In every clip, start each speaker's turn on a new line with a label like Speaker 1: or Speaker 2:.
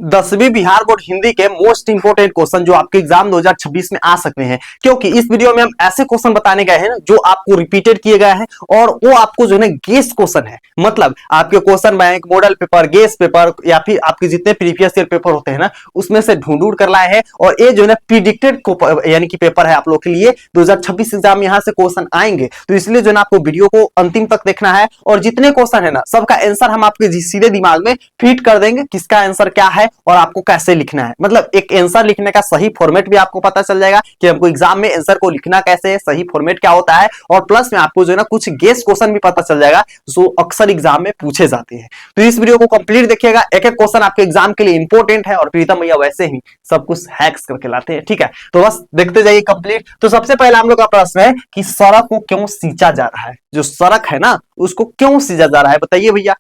Speaker 1: 10वीं बिहार बोर्ड हिंदी के most important question जो आपके एग्जाम 2026 में आ सकते हैं, क्योंकि इस वीडियो में हम ऐसे क्वेश्चन बताने गए हैं जो आपको रिपीटेड किए गए हैं और वो आपको जो है गेस क्वेश्चन है। मतलब आपके question bank, model paper, guess paper या फिर आपके जितने प्रीवियस ईयर पेपर होते हैं ना, उसमें से ढूंढ कर लाए हैं और ये जो है प्रिडिक्टेड यानी कि पेपर है आप लोग के लिए 2026 एग्जाम यहाँ से क्वेश्चन आएंगे। तो इसलिए जो है आपको वीडियो को अंतिम तक देखना है और जितने क्वेश्चन है ना सबका आंसर हम आपके सीधे दिमाग में फीड कर देंगे, किसका आंसर क्या है और आपको कैसे लिखना है। मतलब एक आंसर लिखने का सही फॉर्मेट भी आपको पता चल जाएगा कि हमको एग्जाम में आंसर को लिखना कैसे है, सही फॉर्मेट क्या होता है, और प्लस में आपको जो है ना कुछ गेस क्वेश्चन भी पता चल जाएगा जो अक्सर एग्जाम में पूछे जाते हैं। तो इस वीडियो को कंप्लीट देखिएगा, एक एक क्वेश्चन आपके एग्जाम के लिए इंपॉर्टेंट है और प्रीतम भैया वैसे ही सब कुछ हैक्स करके लाते हैं। ठीक है, तो बस देखते जाइए कंप्लीट। तो सबसे पहले हम लोग का प्रश्न है कि सड़क को क्यों सींचा जा रहा है। जो सड़क है ना उसको क्यों सींचा जा रहा है बताइए भैया।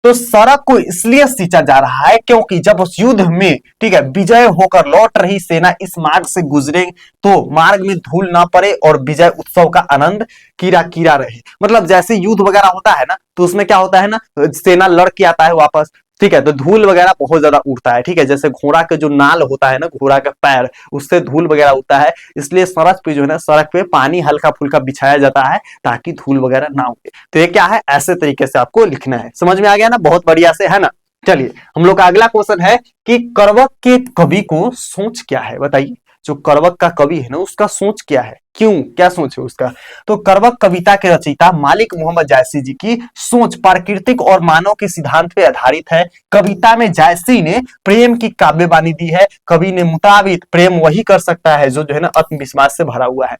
Speaker 1: तो सड़क को इसलिए सींचा जा रहा है क्योंकि जब उस युद्ध में, ठीक है, विजय होकर लौट रही सेना इस मार्ग से गुजरे तो मार्ग में धूल ना पड़े और विजय उत्सव का आनंद कीरा कीरा रहे। मतलब जैसे युद्ध वगैरह होता है ना तो उसमें क्या होता है ना, सेना लड़ के आता है वापस, ठीक है, तो धूल वगैरह बहुत ज्यादा उड़ता है। ठीक है, जैसे घोड़ा के जो नाल होता है ना, घोड़ा का पैर, उससे धूल वगैरह उड़ता है, इसलिए सड़क पे जो है ना, सड़क पे पानी हल्का फुल्का बिछाया जाता है ताकि धूल वगैरह ना उड़े। तो ये क्या है, ऐसे तरीके से आपको लिखना है। समझ में आ गया ना, बहुत बढ़िया से, है ना। चलिए हम लोग का अगला क्वेश्चन है कि करवक के कवि को सोच क्या है बताइए। जो करवक का कवि है ना उसका सोच क्या है, क्यों, क्या सोच है उसका। तो करवक कविता के रचयिता मालिक मोहम्मद जायसी जी की सोच प्राकृतिक और मानव के सिद्धांत पे आधारित है। कविता में जायसी ने प्रेम की काव्यवाणी दी है। कवि ने मुताबिक प्रेम वही कर सकता है जो है ना आत्मविश्वास से भरा हुआ है।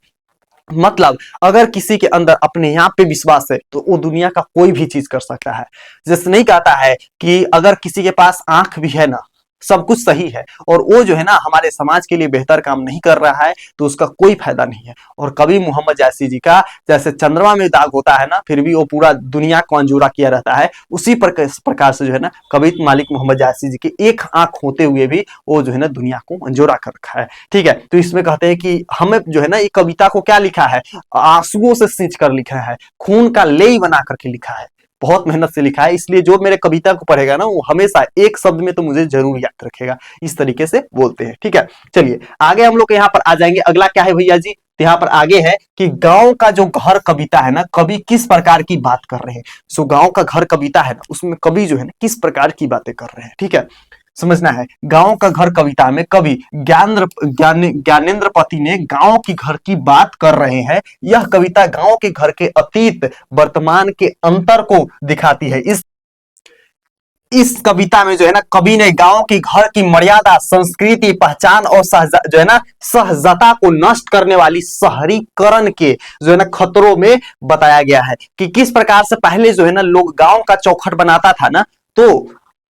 Speaker 1: मतलब अगर किसी के अंदर अपने आप पे विश्वास है तो वो दुनिया का कोई भी चीज कर सकता है। जैसे नहीं कहता है कि अगर किसी के पास आंख भी है ना, सब कुछ सही है और वो जो है ना हमारे समाज के लिए बेहतर काम नहीं कर रहा है तो उसका कोई फायदा नहीं है। और कवि मोहम्मद जायसी जी का जैसे चंद्रमा में दाग होता है ना, फिर भी वो पूरा दुनिया को अंजोरा किया रहता है, उसी प्रकार से जो है ना कवि मालिक मोहम्मद जायसी जी की एक आंख होते हुए भी वो जो है ना दुनिया को अंजोरा कर रखा है। ठीक है, तो इसमें कहते हैं कि हमें जो है ना ये कविता को क्या लिखा है, आंसुओं से सींच कर लिखा है, खून का लेई बना करके लिखा है, बहुत मेहनत से लिखा है। इसलिए जो मेरे कविता को पढ़ेगा ना वो हमेशा एक शब्द में तो मुझे जरूर याद रखेगा, इस तरीके से बोलते हैं। ठीक है, चलिए आगे हम लोग यहाँ पर आ जाएंगे। अगला क्या है भैया जी, तो यहाँ पर आगे है कि गांव का जो घर कविता है ना, कवि किस प्रकार की बात कर रहे हैं। सो गांव का घर कविता है ना उसमें कवि जो है ना किस प्रकार की बातें कर रहे हैं। ठीक है, समझना है। गांव का घर कविता में कवि ज्ञानेंद्र पति ने गांव की घर की बात कर रहे हैं। यह कविता गांव के घर के अतीत वर्तमान के अंतर को दिखाती है। इस कविता में जो है ना कवि ने गांव की घर की मर्यादा, संस्कृति, पहचान और जो है ना सहजता को नष्ट करने वाली शहरीकरण के जो है ना खतरों में बताया गया है कि किस प्रकार से पहले जो है ना लोग गांव का चौखट बनाता था ना तो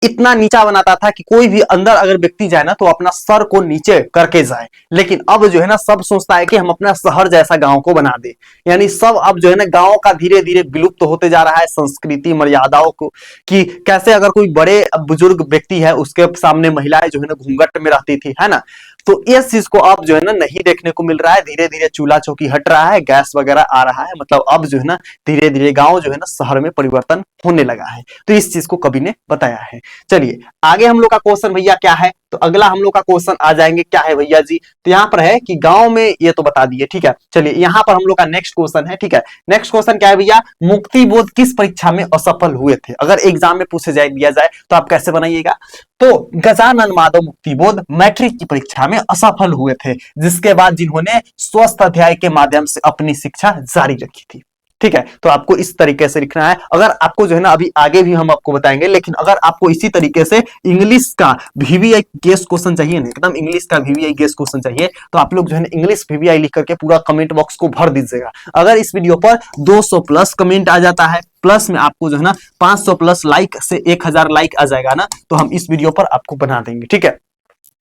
Speaker 1: इतना नीचा बनाता था कि कोई भी अंदर अगर व्यक्ति जाए ना तो अपना सर को नीचे करके जाए। लेकिन अब जो है ना सब सोचता है कि हम अपना शहर जैसा गांव को बना दे। यानी सब अब जो है ना गांव का धीरे धीरे विलुप्त होते जा रहा है, संस्कृति मर्यादाओं को, कि कैसे अगर कोई बड़े बुजुर्ग व्यक्ति है उसके सामने महिलाएं जो है ना घूंघट में रहती थी, है ना, तो इस चीज को अब जो है ना नहीं देखने को मिल रहा है। धीरे धीरे चूल्हा चौकी हट रहा है, गैस वगैरह आ रहा है, मतलब अब जो है ना धीरे धीरे गांव जो है ना शहर में परिवर्तन होने लगा है। तो इस चीज को कवि ने बताया है। चलिए आगे हम लोग का क्वेश्चन भैया क्या है, तो अगला हम लोग का क्वेश्चन आ जाएंगे क्या है भैया जी, तो यहाँ पर है कि गांव में, ये तो बता दिए। ठीक है, चलिए यहाँ पर हम लोग का नेक्स्ट क्वेश्चन है। ठीक है, नेक्स्ट क्वेश्चन क्या है भैया, मुक्ति बोध किस परीक्षा में असफल हुए थे। अगर एग्जाम में पूछे जाए दिया जाए तो आप कैसे बनाइएगा। तो गजानन माधव मुक्ति बोध मैट्रिक की परीक्षा में असफल हुए थे, जिसके बाद जिन्होंने स्वस्थ अध्याय के माध्यम से अपनी शिक्षा जारी रखी थी। ठीक है, तो आपको इस तरीके से लिखना है। अगर आपको जो है ना अभी आगे भी हम आपको बताएंगे, लेकिन अगर आपको इसी तरीके से इंग्लिश का वीवीआई गेस क्वेश्चन चाहिए ना, एकदम इंग्लिश का वीवीआई गेस क्वेश्चन चाहिए, तो आप लोग जो है ना इंग्लिश वीवीआई लिख करके पूरा कमेंट बॉक्स को भर दीजिएगा। अगर इस वीडियो पर 200 प्लस कमेंट आ जाता है, प्लस में आपको जो है ना 500 प्लस लाइक से 1000 लाइक आ जाएगा ना, तो हम इस वीडियो पर आपको बना देंगे। ठीक है,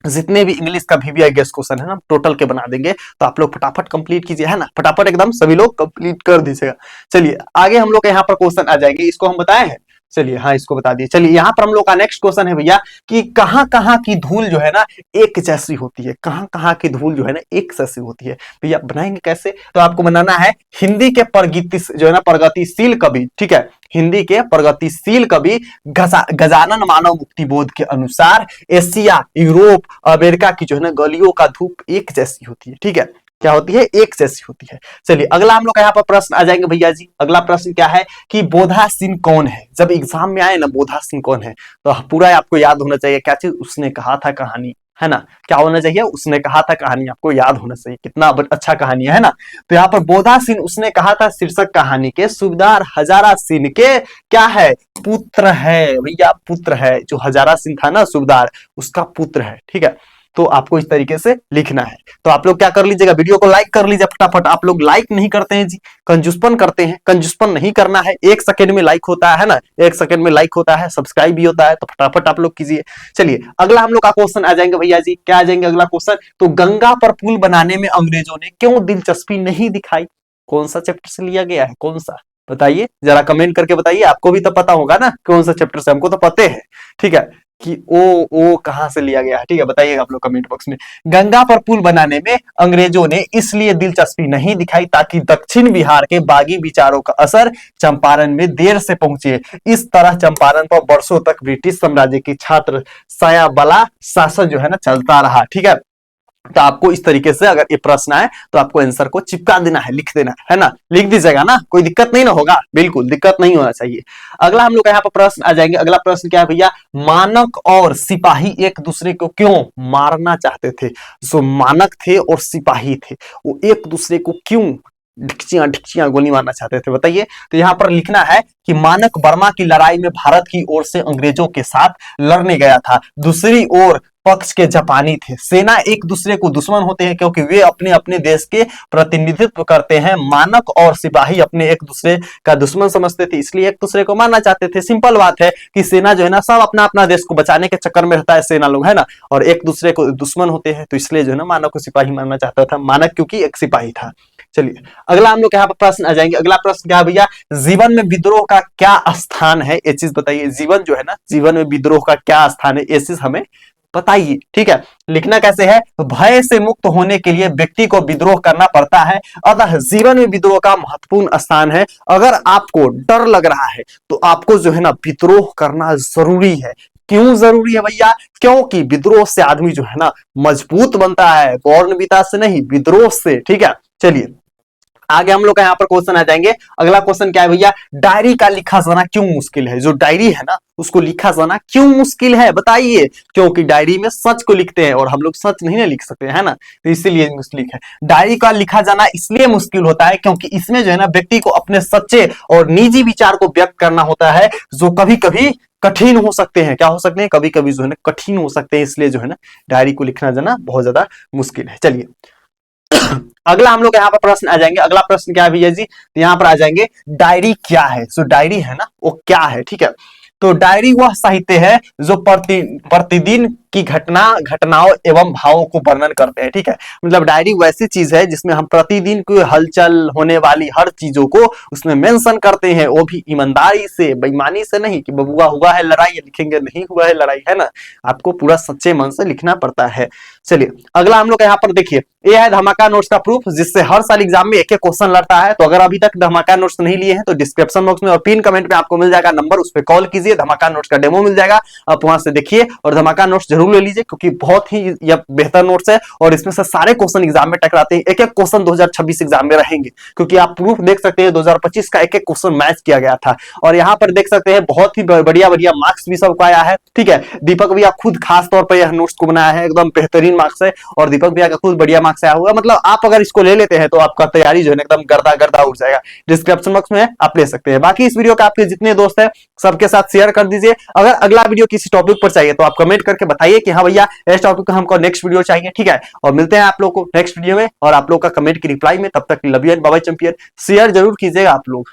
Speaker 1: जितने भी इंग्लिश का वीवीआई गेस क्वेश्चन है ना टोटल के बना देंगे, तो आप लोग फटाफट कंप्लीट कीजिए, है ना, फटाफट एकदम सभी लोग कंप्लीट कर दीजिएगा। चलिए आगे हम लोग यहाँ पर क्वेश्चन आ जाएंगे, इसको हम बताए हैं। चलिए हाँ इसको बता दिए। चलिए यहाँ पर हम लोग का नेक्स्ट क्वेश्चन है भैया कि कहाँ कहाँ की धूल जो है ना एक जैसी होती है, कहाँ कहाँ की धूल जो है ना एक जैसी होती है। भैया बनाएंगे कैसे, तो आपको बनाना है हिंदी के जो है ना प्रगतिशील कवि, ठीक है, हिंदी के प्रगतिशील कवि गजानन मानव मुक्ति बोध के अनुसार एशिया, यूरोप, अमेरिका की जो है ना गलियों का धूप एक जैसी होती है। ठीक है, क्या होती है, एक जैसी होती है। चलिए अगला हम लोग का यहाँ पर प्रश्न आ जाएंगे भैया जी। अगला प्रश्न क्या है कि बोधा सिंह कौन है। जब एग्जाम में आए ना बोधा सिंह कौन है तो पूरा आपको याद होना चाहिए क्या चीज, उसने कहा था कहानी, है ना, क्या होना चाहिए, उसने कहा था कहानी, आपको याद होना चाहिए, कितना अच्छा कहानी है ना। तो यहाँ पर बोधा सिंह उसने कहा था शीर्षक कहानी के सूबेदार हजारा सिंह के क्या है, पुत्र है भैया, पुत्र है। जो हजारा सिंह था ना सूबेदार, उसका पुत्र है। ठीक है, तो आपको इस तरीके से लिखना है। तो आप लोग क्या कर लीजिएगा, वीडियो को लाइक कर लीजिए फटाफट। आप लोग लाइक नहीं करते हैं जी, कंजूसपन करते हैं, कंजूसपन नहीं करना है। 1 सेकंड में लाइक होता है ना, 1 सेकंड में लाइक होता है, सब्सक्राइब भी होता है, तो फटाफट आप लोग कीजिए। चलिए अगला हम लोग का क्वेश्चन आ जाएंगे भैया जी, क्या आ जाएंगे अगला क्वेश्चन, तो गंगा पर पुल बनाने में अंग्रेजों ने क्यों दिलचस्पी नहीं दिखाई। कौन सा चैप्टर से लिया गया है, कौन सा, बताइए जरा कमेंट करके बताइए। आपको भी तो पता होगा ना कौन सा चैप्टर से, हमको तो पता है। ठीक है, कि ओ कहां से लिया गया है, ठीक है, बताइएगा आप लोग कमेंट बॉक्स में। गंगा पर पुल बनाने में अंग्रेजों ने इसलिए दिलचस्पी नहीं दिखाई ताकि दक्षिण बिहार के बागी विचारों का असर चंपारण में देर से पहुंचे। इस तरह चंपारण पर वर्षों तक ब्रिटिश साम्राज्य की छात्र सायाबला शासन जो है ना चलता रहा। ठीक है, तो आपको इस तरीके से अगर ये प्रश्न आए तो आपको आंसर को चिपका देना है, लिख देना है ना, लिख दीजिएगा ना, कोई दिक्कत नहीं ना होगा, बिल्कुल दिक्कत नहीं होना चाहिए। अगला हम लोग यहाँ पर प्रश्न आ जाएंगे। अगला प्रश्न क्या है भैया, मानक और सिपाही एक दूसरे को क्यों मारना चाहते थे। जो मानक थे और सिपाही थे वो एक दूसरे को क्यों ढिकचियां ढिकचियां गोली मारना चाहते थे, बताइए। तो यहाँ पर लिखना है कि मानक बर्मा की लड़ाई में भारत की ओर से अंग्रेजों के साथ लड़ने गया था, दूसरी ओर पक्ष के जापानी थे। सेना एक दूसरे को दुश्मन होते हैं क्योंकि वे अपने अपने देश के प्रतिनिधित्व करते हैं। मानक और सिपाही अपने एक दूसरे का दुश्मन समझते थे, इसलिए एक दूसरे को मारना चाहते थे। सिंपल बात है कि सेना जो है ना सब अपना अपना देश को बचाने के चक्कर में रहता है सेना लोग, है ना, और एक दूसरे को दुश्मन होते हैं, तो इसलिए जो है ना मानक को सिपाही मारना चाहता था, मानक क्योंकि एक सिपाही था। चलिए अगला हम लोग यहाँ पर प्रश्न आ जाएंगे। अगला प्रश्न क्या भैया, जीवन में विद्रोह का क्या स्थान है, ये चीज बताइए। जीवन जो है ना, जीवन में विद्रोह का क्या स्थान है, ये चीज हमें बताइए। ठीक है, लिखना कैसे है, भय से मुक्त होने के लिए व्यक्ति को विद्रोह करना पड़ता है, अतः जीवन में विद्रोह का महत्वपूर्ण स्थान है। अगर आपको डर लग रहा है तो आपको जो है ना विद्रोह करना जरूरी है। क्यों जरूरी है भैया, क्योंकि विद्रोह से आदमी जो है ना मजबूत बनता है, बॉर्नविता से नहीं, विद्रोह से। ठीक है, चलिए आगे हम लोग का यहाँ पर क्वेश्चन आ जाएंगे। अगला क्वेश्चन क्या है भैया, डायरी का लिखा जाना क्यों मुश्किल है। जो डायरी है ना उसको लिखा जाना क्यों मुश्किल है, बताइए। क्योंकि डायरी में सच को लिखते हैं और हम लोग सच नहीं ना लिख सकते, है ना, तो इसीलिए मुश्किल है। डायरी का लिखा जाना इसलिए मुश्किल होता है क्योंकि इसमें जो है ना व्यक्ति को अपने सच्चे और निजी विचार को व्यक्त करना होता है, जो कभी कभी कठिन हो सकते हैं। क्या हो सकते हैं, कभी कभी जो है ना कठिन हो सकते हैं, इसलिए जो है ना डायरी को लिखना जाना बहुत ज्यादा मुश्किल है। चलिए अगला हम लोग यहाँ पर प्रश्न आ जाएंगे। अगला प्रश्न क्या है भैया जी, तो यहाँ पर आ जाएंगे डायरी क्या है। जो डायरी है ना वो क्या है, ठीक है, तो डायरी वह साहित्य है जो प्रतिदिन की घटनाओं एवं भावों को वर्णन करते हैं। ठीक है, मतलब डायरी वैसी चीज है जिसमें हम प्रतिदिन की हलचल होने वाली हर चीजों को उसमें मेंशन करते हैं, वो भी ईमानदारी से, बेईमानी से नहीं कि बबुआ हुआ है लड़ाई लिखेंगे, नहीं हुआ है लड़ाई, है ना, आपको पूरा सच्चे मन से लिखना पड़ता है। चलिए अगला हम लोग यहाँ पर देखिए, ये है धमाका नोट्स का प्रूफ, जिससे हर साल एग्जाम में एक एक क्वेश्चन लड़ता है। तो अगर अभी तक धमाका नोट्स नहीं लिए हैं तो डिस्क्रिप्शन बॉक्स में और पिन कमेंट में आपको मिल जाएगा नंबर, उस पर कॉल कीजिए, धमाका नोट्स का डेमो मिल जाएगा, आप वहां से देखिए और धमाका नोट्स जरूर ले लीजिए, क्योंकि बहुत ही यह बेहतर नोट्स है और इसमें से सारे क्वेश्चन एग्जाम में टकराते हैं। एक एक क्वेश्चन 2026 एग्जाम में रहेंगे, क्योंकि आप प्रूफ देख सकते हैं 2025 का एक एक क्वेश्चन मैच किया गया था। और यहाँ पर देख सकते हैं बहुत ही बढ़िया बढ़िया मार्क्स भी सबको आया है। ठीक है, दीपक भैया खुद खास तौर पर यह नोट्स को बनाया है, एकदम बेहतरीन मार्क्स है और दीपक भैया का खुद बढ़िया मार्क्स आया हुआ। मतलब आप अगर इसको ले लेते हैं तो आपका तैयारी जो है एकदम गर्दा गर्दा उठ जाएगा। डिस्क्रिप्शन बॉक्स में आप ले सकते हैं। बाकी इस वीडियो का आपके जितने दोस्त हैं सबके साथ शेयर कर दीजिए। अगर अगला वीडियो किसी टॉपिक पर चाहिए तो आप कमेंट करके बताइए कि हाँ भैया इस टॉपिक का हमको नेक्स्ट वीडियो चाहिए। ठीक है, और मिलते हैं आप लोग को नेक्स्ट वीडियो में और आप लोग का कमेंट की रिप्लाई में। तब तक love you and bye bye champion. Share जरूर कीजिएगा आप लोग।